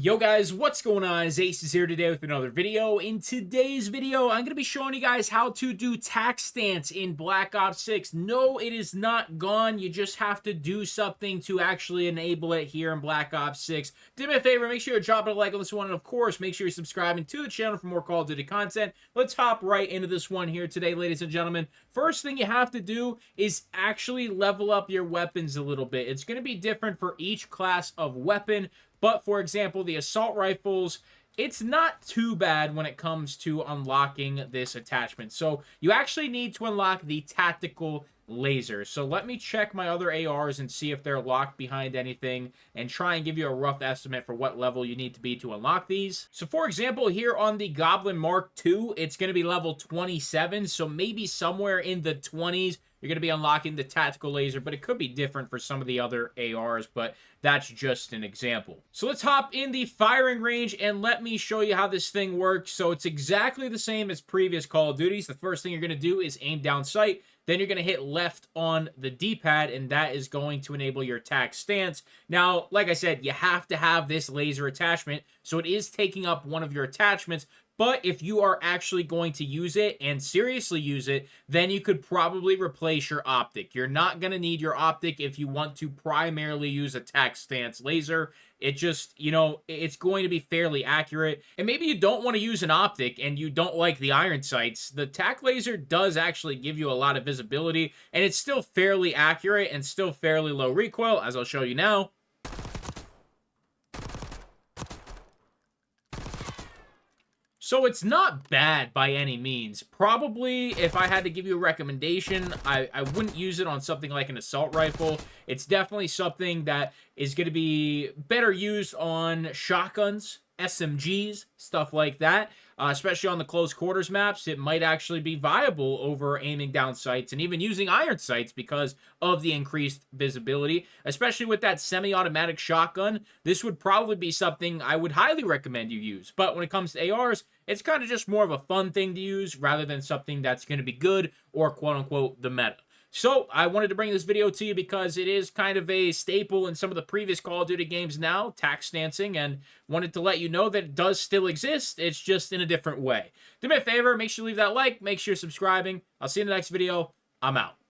Yo guys, what's going on? Ace is here today with another video. In today's video, I'm going to be showing you guys how to do tac stance in Black Ops 6. No, it is not gone. You just have to do something to actually enable it here in Black Ops 6. Do me a favor, make sure you drop a like on this one, and of course, make sure you're subscribing to the channel for more Call of Duty content. Let's hop right into this one here today, ladies and gentlemen. First thing you have to do is actually level up your weapons a little bit. It's going to be different for each class of weapon. But, for example, the assault rifles, it's not too bad when it comes to unlocking this attachment. So, you actually need to unlock the tactical laser. So, let me check my other ARs and see if they're locked behind anything and try and give you a rough estimate for what level you need to be to unlock these. So, for example, here on the Goblin Mark II, it's going to be level 27. So, maybe somewhere in the 20s. You're going to be unlocking the tactical laser, but it could be different for some of the other ARs, but that's just an example. So let's hop in the firing range and let me show you how this thing works. So it's exactly the same as previous Call of Duties. The first thing you're going to do is aim down sight. Then you're going to hit left on the D-pad, and that is going to enable your tac stance. Now, like I said, you have to have this laser attachment, so it is taking up one of your attachments. But if you are actually going to use it and seriously use it, then you could probably replace your optic. You're not going to need your optic if you want to primarily use a tac stance laser. It just, you know, it's going to be fairly accurate. And maybe you don't want to use an optic and you don't like the iron sights. The tac laser does actually give you a lot of visibility, and it's still fairly accurate and still fairly low recoil, as I'll show you now. So it's not bad by any means. Probably, if I had to give you a recommendation, I wouldn't use it on something like an assault rifle. It's definitely something that is going to be better used on shotguns, SMGs, stuff like that. Especially on the close quarters maps, it might actually be viable over aiming down sights and even using iron sights because of the increased visibility. Especially with that semi-automatic shotgun, this would probably be something I would highly recommend you use. But when it comes to ARs, it's kind of just more of a fun thing to use rather than something that's going to be good or quote-unquote the meta. So, I wanted to bring this video to you because it is kind of a staple in some of the previous Call of Duty games now, tac stancing, and wanted to let you know that it does still exist, it's just in a different way. Do me a favor, make sure you leave that like, make sure you're subscribing. I'll see you in the next video. I'm out.